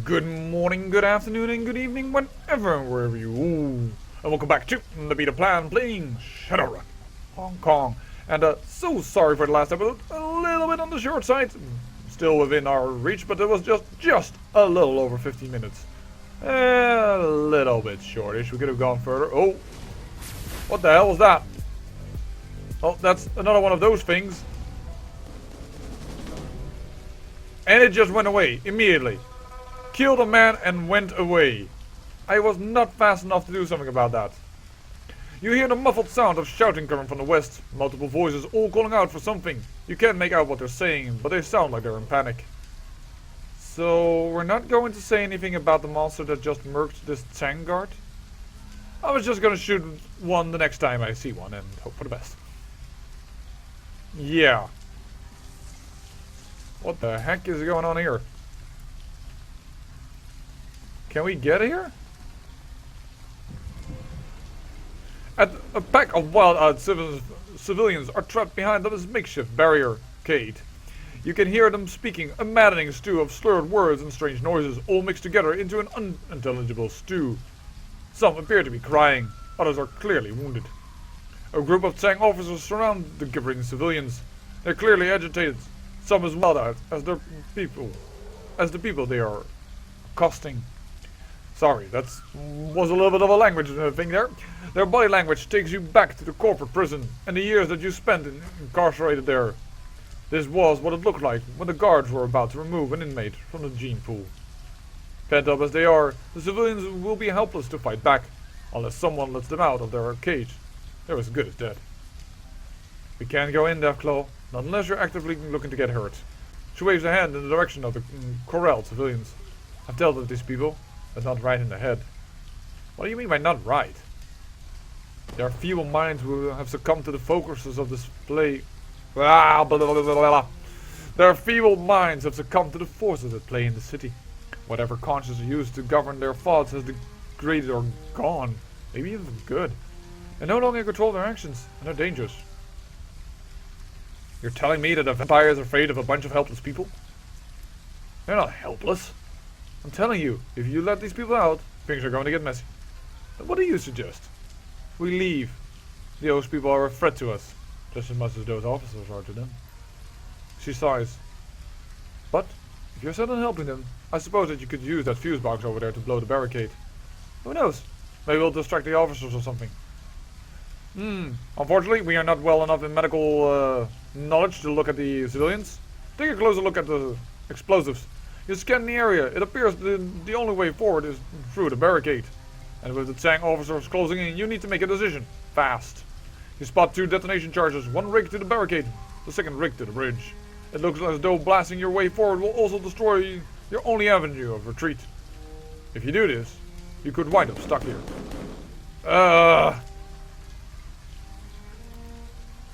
Good morning, good afternoon, and good evening, whenever, wherever you are. And welcome back to the Beta Plan playing Shadowrun Hong Kong. And so sorry for the last episode, a little bit on the short side. Still within our reach, but it was just a little over 15 minutes. A little bit shortish, we could have gone further. Oh, what the hell was that? Oh, that's another one of those things. And it just went away, immediately. Killed a man and went away. I was not fast enough to do something about that. You hear the muffled sound of shouting coming from the west. Multiple voices all calling out for something. You can't make out what they're saying, but they sound like they're in panic. So, we're not going to say anything about the monster that just murked this tank guard? I was just gonna shoot one the next time I see one and hope for the best. Yeah. What the heck is going on here? Can we get here? A pack of wild-eyed civilians are trapped behind this makeshift barricade. You can hear them speaking a maddening stew of slurred words and strange noises, all mixed together into an unintelligible stew. Some appear to be crying, others are clearly wounded. A group of Tang officers surround the gibbering civilians. They're clearly agitated, some as wild-eyed as the people they are accosting. Sorry, that was a little bit of a language thing there. Their body language takes you back to the corporate prison and the years that you spent incarcerated there. This was what it looked like when the guards were about to remove an inmate from the gene pool. Pent up as they are, the civilians will be helpless to fight back, unless someone lets them out of their cage. They're as good as dead. We can't go in, Deathclaw, not unless you're actively looking to get hurt. She waves a hand in the direction of the corralled civilians. I've dealt with these people. But not right in the head. What do you mean by not right? There are feeble minds who have succumbed to the focuses of this play. There are feeble minds have succumbed to the forces at play in the city. Whatever conscience used to govern their thoughts has degraded or gone. Maybe even good. And no longer control their actions, and are dangerous. You're telling me that a vampire is afraid of a bunch of helpless people? They're not helpless. I'm telling you, if you let these people out, things are going to get messy. But what do you suggest? We leave. Those people are a threat to us, just as much as those officers are to them. She sighs. But, if you're set on helping them, I suppose that you could use that fuse box over there to blow the barricade. Who knows? Maybe we'll distract the officers or something. Unfortunately, we are not well enough in medical knowledge to look at the civilians. Take a closer look at the explosives. You scan the area. It appears the only way forward is through the barricade. And with the Tang officers closing in, you need to make a decision. Fast. You spot 2 detonation charges, one rigged to the barricade, the second rigged to the bridge. It looks as though blasting your way forward will also destroy your only avenue of retreat. If you do this, you could wind up stuck here.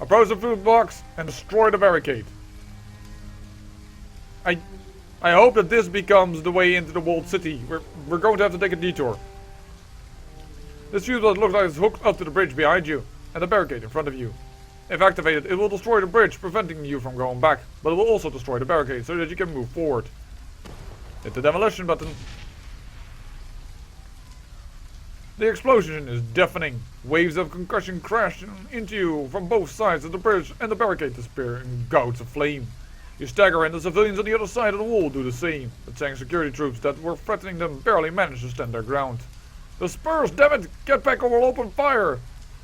Approach the food box and destroy the barricade. I hope that this becomes the way into the walled city. We're going to have to take a detour. This fuse box looks like it's hooked up to the bridge behind you, and the barricade in front of you. If activated, it will destroy the bridge, preventing you from going back, but it will also destroy the barricade so that you can move forward. Hit the demolition button. The explosion is deafening. Waves of concussion crash into you from both sides of the bridge, and the barricade disappear in gouts of flame. You stagger and the civilians on the other side of the wall do the same. The Tang security troops that were threatening them barely manage to stand their ground. The Spurs, damn it! Get back or we'll open fire!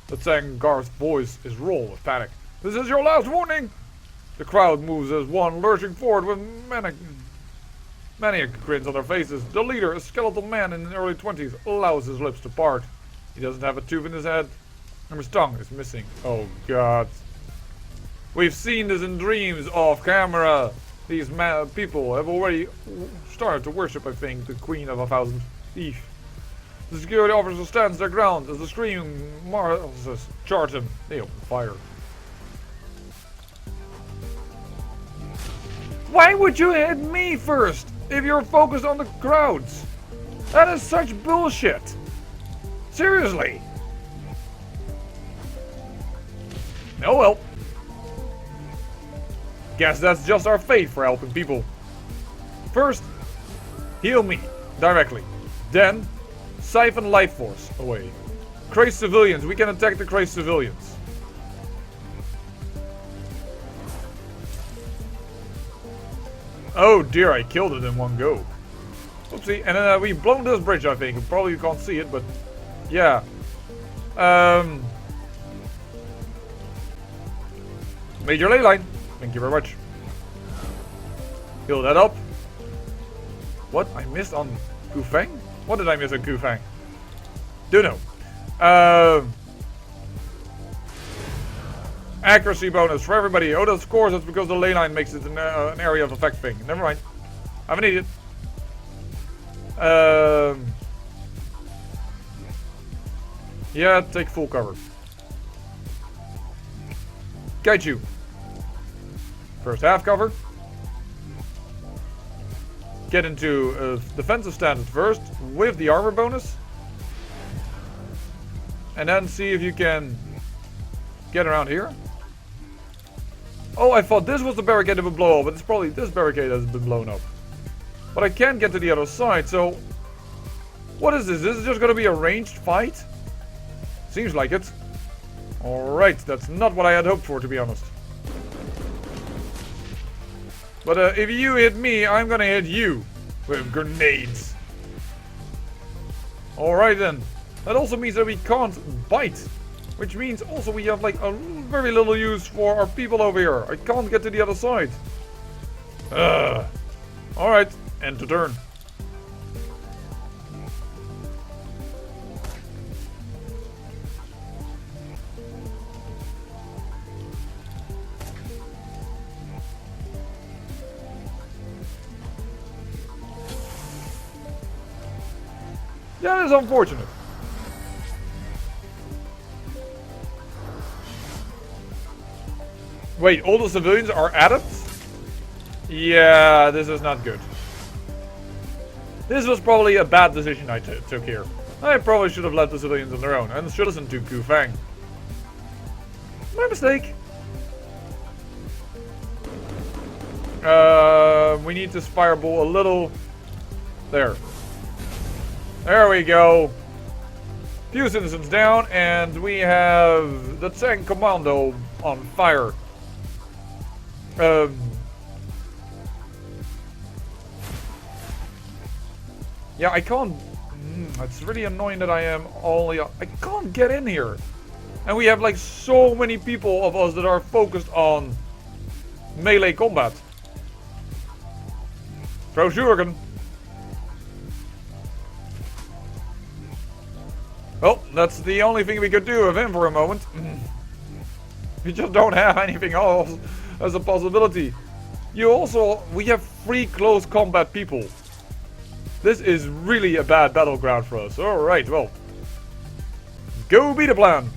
The Tang guard's voice is raw with panic. This is your last warning! The crowd moves as one, lurching forward with maniac grins on their faces. The leader, a skeletal man in the early 20s, allows his lips to part. He doesn't have a tooth in his head, and his tongue is missing. Oh god. We've seen this in dreams off camera. These people have already started to worship, I think, the Queen of 1,000 Thieves. The security officer stands their ground as the screaming Marses charge them. They open fire. Why would you hit me first if you're focused on the crowds? That is such bullshit. Seriously. Oh well. Guess that's just our fate for helping people. First, heal me. directly. Then, siphon life force away. Crazed civilians. We can attack the crazed civilians. Oh dear, I killed it in one go. Oopsie. And then we've blown this bridge, I think. You probably can't see it, but yeah. Major ley line. Thank you very much. Heal that up. What? I missed on Kufang? What did I miss on Kufang? Don't know. Accuracy bonus for everybody. Oh, of course, that's because the ley line makes it an area of effect thing. Never mind. I haven't needed it. Yeah, take full cover. Kaiju. First half cover. Get into defensive stance first with the armor bonus. And then see if you can get around here. Oh, I thought this was the barricade that would blow up, but it's probably this barricade that has been blown up. But I can't get to the other side, so... What is this? This is just going to be a ranged fight? Seems like it. Alright, that's not what I had hoped for, to be honest. But if you hit me, I'm going to hit you with grenades. Alright then. That also means that we can't bite. Which means also we have like a very little use for our people over here. I can't get to the other side. Alright, end to turn. Yeah, that is unfortunate. Wait, all the civilians are adepts? Yeah, this is not good. This was probably a bad decision I took here. I probably should have let the civilians on their own and should have listened to Kufang. My mistake. We need to fireball a little. There. There we go. Few citizens down, and we have the tank commando on fire. Yeah, I can't. It's really annoying that I am only. I can't get in here, and we have like so many people of us that are focused on melee combat. Throw Shuriken. Well, that's the only thing we could do with him for a moment. We just don't have anything else as a possibility. We have 3 close combat people. This is really a bad battleground for us. Alright, well. Go be the plan.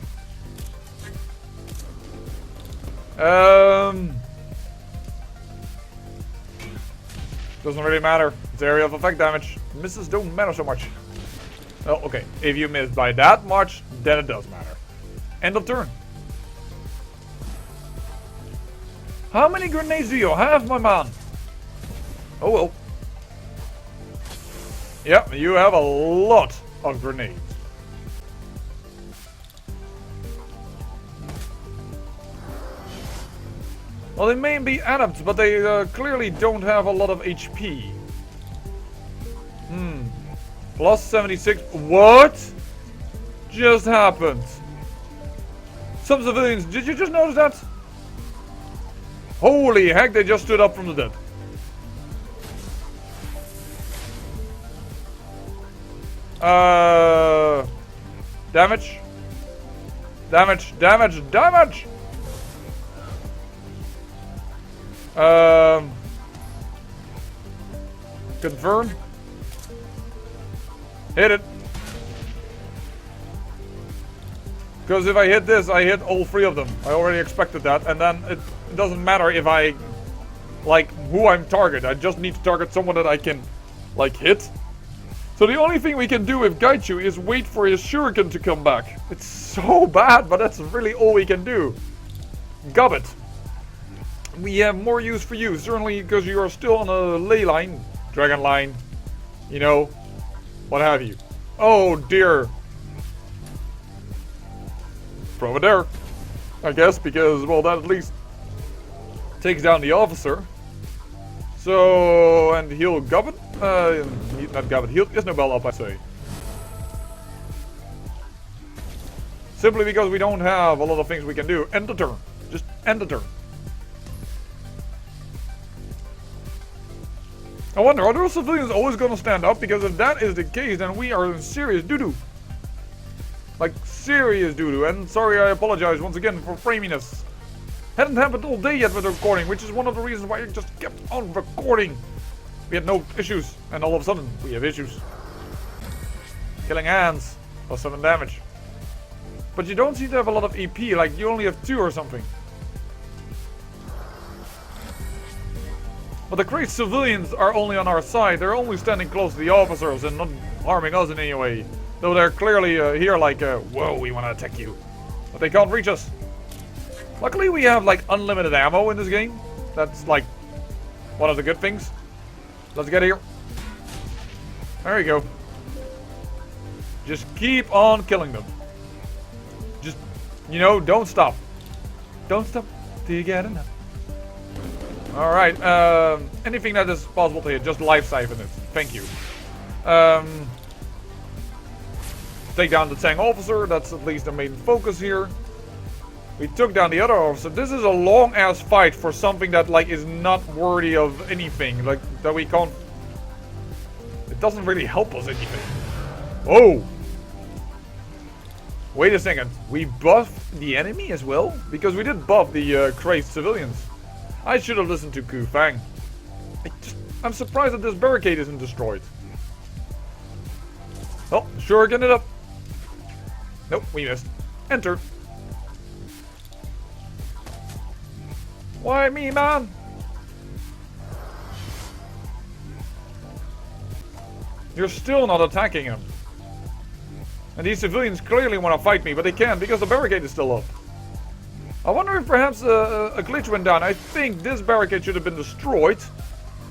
Doesn't really matter. It's area of effect damage. Misses don't matter so much. Oh, okay. If you miss by that much, then it does matter. End of turn. How many grenades do you have, my man? Oh well. Yep, you have a lot of grenades. Well, they may be adepts, but they clearly don't have a lot of HP. Plus 76. What just happened? Some civilians, did you just notice that? Holy heck, they just stood up from the dead. Damage. Damage, damage, damage! Confirm. Hit it. Because if I hit this, I hit all 3 of them. I already expected that. And then it doesn't matter if I, like, who I'm target. I just need to target someone that I can, like, hit. So the only thing we can do with Gaichu is wait for his shuriken to come back. It's so bad, but that's really all we can do. Gobbet. We have more use for you, certainly because you are still on a ley line, dragon line, you know. what have you. Oh dear. Throw it there, I guess, because, well, that at least takes down the officer. So, and he'll govern? Not govern, he'll Isnobel up, I say. Simply because we don't have a lot of things we can do. End the turn. Just end the turn. I wonder, are those civilians always going to stand up? Because if that is the case, then we are in serious doo-doo. Like, serious doo-doo. And sorry, I apologize once again for framiness. Hadn't happened all day yet with the recording, which is one of the reasons why I just kept on recording. We had no issues, and all of a sudden, we have issues. Killing ants does 7 damage. But you don't seem to have a lot of EP, like you only have 2 or something. But the great civilians are only on our side. They're only standing close to the officers and not harming us in any way. Though they're clearly here like, whoa, we want to attack you. But they can't reach us. Luckily we have like unlimited ammo in this game. That's like one of the good things. Let's get here. There you go. Just keep on killing them. Just, you know, don't stop. Don't stop till you get enough. Alright, anything that is possible to hit, just life siphon it. Thank you. Take down the Tang officer, that's at least the main focus here. We took down the other officer. This is a long ass fight for something that like is not worthy of anything. Like that we can't. It doesn't really help us anything. Oh! Wait a second, we buffed the enemy as well? Because we did buff the crazed civilians. I should have listened to Ku Fang. I'm surprised that this barricade isn't destroyed. Oh, sure, get it up. Nope, we missed. Enter. Why me, man? You're still not attacking him. And these civilians clearly want to fight me, but they can't because the barricade is still up. I wonder if perhaps a glitch went down. I think this barricade should have been destroyed.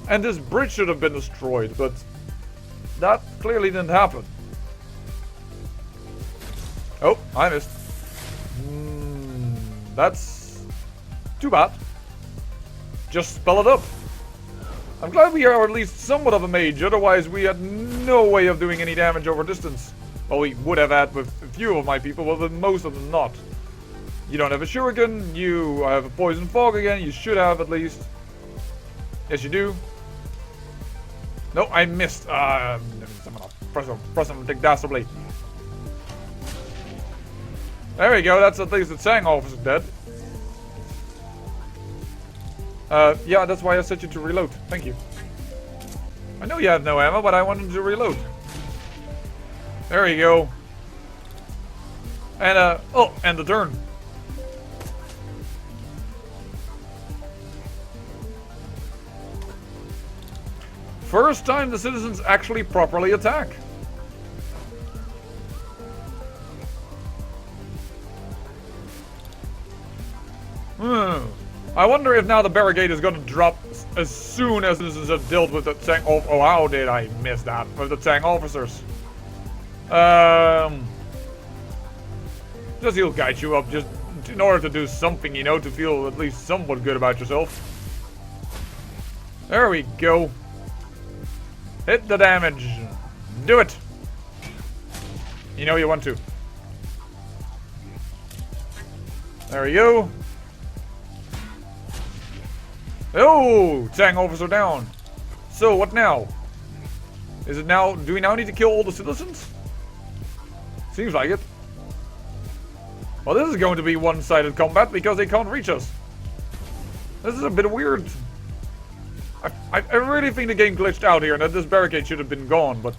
And this bridge should have been destroyed, but that clearly didn't happen. Oh, I missed. That's too bad. Just spell it up. I'm glad we are at least somewhat of a mage, otherwise we had no way of doing any damage over distance. Well, we would have had with a few of my people, but with most of them not. You don't have a shuriken, you have a poison fog again, you should have at least. Yes, you do. No, I missed. I'm gonna press him dastardly. There we go, that's at least the Tang officer dead. Yeah, that's why I set you to reload. Thank you. I know you have no ammo, but I wanted to reload. There you go. And, oh, and the turn. First time the citizens actually properly attack. I wonder if now the barricade is going to drop as soon as citizens have dealt with the Tang. Oh, how did I miss that? With the Tang officers. Just he'll guide you up, just in order to do something, you know, to feel at least somewhat good about yourself. There we go. Hit the damage. Do it. You know you want to. There we go. Oh, Tang officer down. So what now? Is it now? Do we now need to kill all the citizens? Seems like it. Well, this is going to be one-sided combat because they can't reach us. This is a bit weird. I really think the game glitched out here and that this barricade should have been gone, but...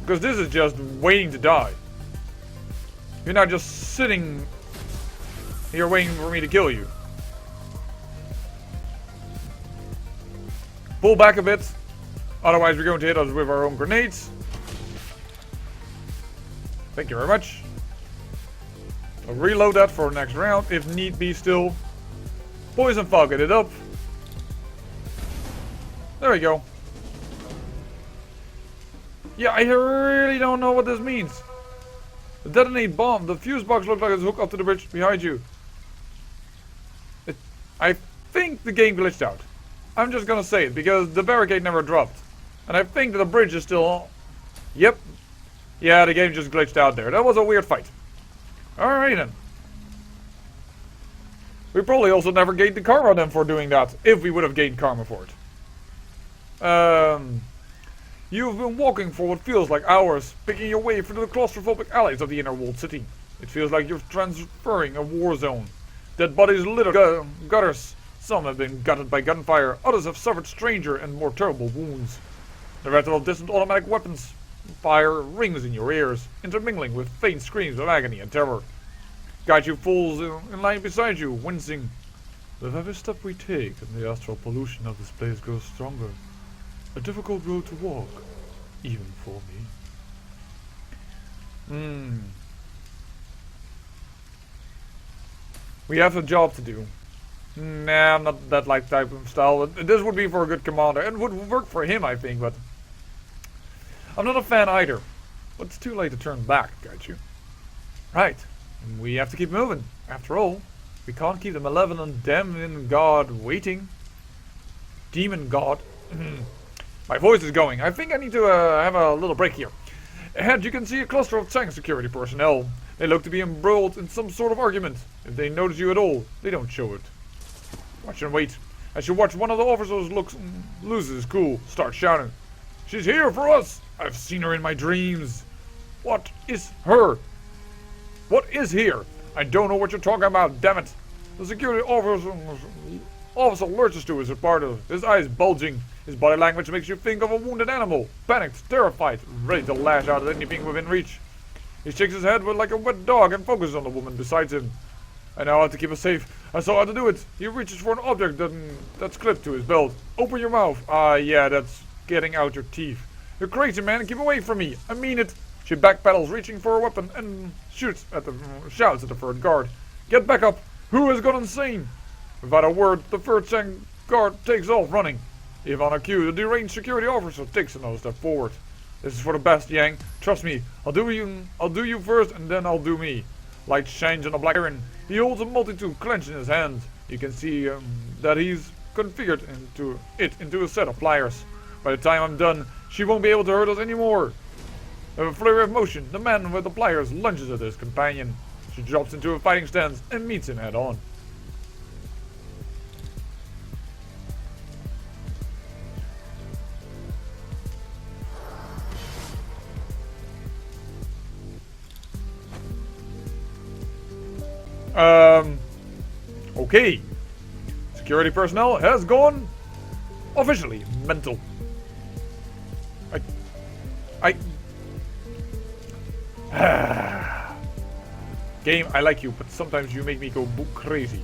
Because this is just waiting to die. You're not just sitting here waiting for me to kill you. Pull back a bit. Otherwise we're going to hit us with our own grenades. Thank you very much. I'll reload that for next round if need be still. Poison fog, get it up. There we go. Yeah, I really don't know what this means. A detonate bomb. The fuse box looks like it's hooked up to the bridge behind you. I think the game glitched out. I'm just gonna say it, because the barricade never dropped. And I think that the bridge is still on. Yep. Yeah, the game just glitched out there. That was a weird fight. Alright then. We probably also never gained the karma then for doing that, if we would have gained karma for it. You've been walking for what feels like hours, picking your way through the claustrophobic alleys of the inner walled city. It feels like you're transferring a war zone. Dead bodies litter gutters. Some have been gutted by gunfire, others have suffered stranger and more terrible wounds. The rattle of distant automatic weapons fire rings in your ears, intermingling with faint screams of agony and terror. Kaiju falls in line beside you, wincing. With every step we take, and the astral pollution of this place grows stronger. A difficult road to walk, even for me. We have a job to do. Nah, I'm not that like type of style. This would be for a good commander. It would work for him, I think, but I'm not a fan either. But it's too late to turn back, Kaiju. Right. We have to keep moving. After all, we can't keep the malevolent demon god waiting. Demon god. My voice is going. I think I need to have a little break here. Ahead you can see a cluster of tank security personnel. They look to be embroiled in some sort of argument. If they notice you at all, they don't show it. Watch and wait. As you watch, one of the officers loses his cool, starts shouting. She's here for us! I've seen her in my dreams. What is her? What is here? I don't know what you're talking about, damn it. The security officer lurches to his apartment, his eyes bulging. His body language makes you think of a wounded animal, panicked, terrified, ready to lash out at anything within reach. He shakes his head like a wet dog and focuses on the woman beside him. I know how to keep us safe. I saw how to do it. He reaches for an object that's clipped to his belt. Open your mouth. Yeah, that's getting out your teeth. You're crazy, man. Keep away from me. I mean it. She backpedals, reaching for a weapon, and shouts at the third guard. Get back up. Who has gone insane? Without a word, the third guard takes off running. If on a cue, the deranged security officer takes another step forward. This is for the best, Yang. Trust me. I'll do you first, and then I'll do me. Light shines on a black iron. He holds a multi-tool clenched in his hand. You can see that he's configured into a set of pliers. By the time I'm done, she won't be able to hurt us anymore. With a flurry of motion, the man with the pliers lunges at his companion. She drops into a fighting stance and meets him head on. Okay. Security personnel has gone officially mental. Game, I like you, but sometimes you make me go crazy.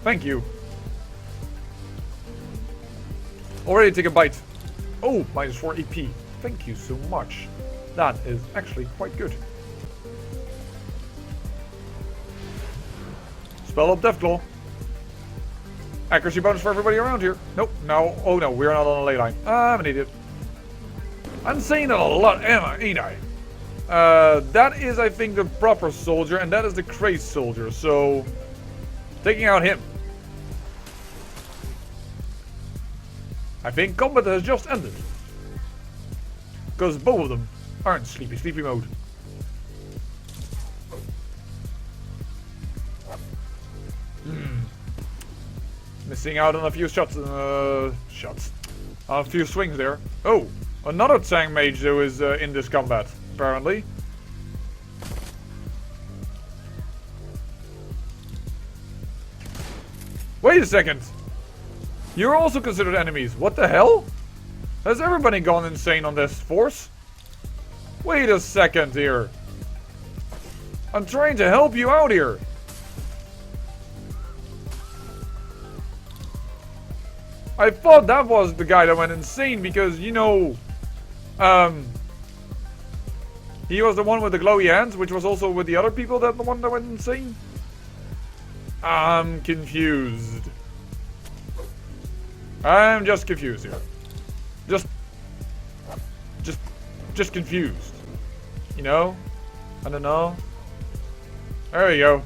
Thank you. Already take a bite. Oh, -4 AP. Thank you so much. That is actually quite good. Spell up Deathclaw. Accuracy bonus for everybody around here. Nope, no. Oh no, we're not on a ley line. I'm an idiot. I'm saying that a lot, ain't I? That is, I think, the proper soldier, and that is the crazed soldier, so taking out him. I think combat has just ended. Because both of them are in sleepy mode. Missing out on a few shots. On a few swings there. Oh, another tank mage though is in this combat, apparently. Wait a second. You're also considered enemies. What the hell? Has everybody gone insane on this force? Wait a second here. I'm trying to help you out here. I thought that was the guy that went insane because, you know, he was the one with the glowy hands, which was also with the other people that the one that went insane. I'm confused. I'm just confused here. Just just confused. You know? I don't know. There you go.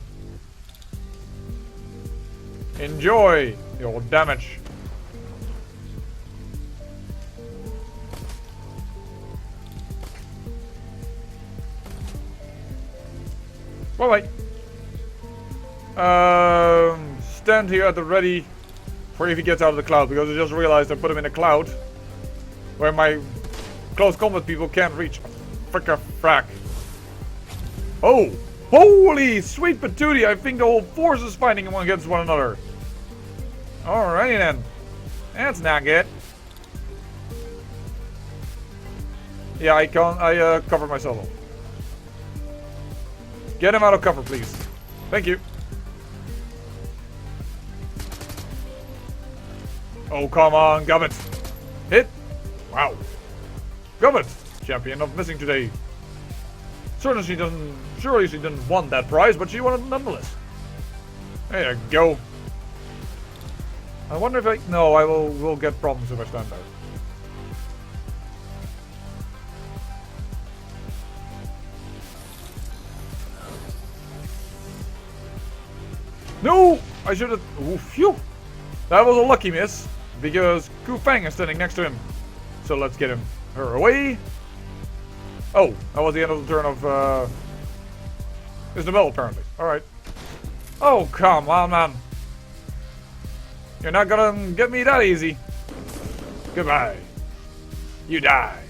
Enjoy your damage. Bye bye. Stand here at the ready for if he gets out of the cloud, because I just realized I put him in a cloud where my close combat people can't reach. Fricka frack. Oh! Holy sweet patootie! I think the whole force is fighting against one another. Alrighty then. That's not good. Yeah, I cover myself up. Get him out of cover, please. Thank you. Oh, come on, Gubbit. Hit. Wow. Gubbit, champion of missing today. Surely she didn't want that prize, but she wanted it nonetheless. There you go. I wonder if no, I will get problems if I stand there. No! I should have... Ooh, phew! That was a lucky miss, because Ku Fang is standing next to him. So let's get her away. Oh, that was the end of the turn of, Isabel, apparently. Alright. Oh, come on, man. You're not gonna get me that easy. Goodbye. You die.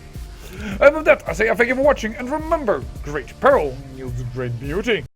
And with that, I say thank you for watching, and remember, great peril yields great beauty.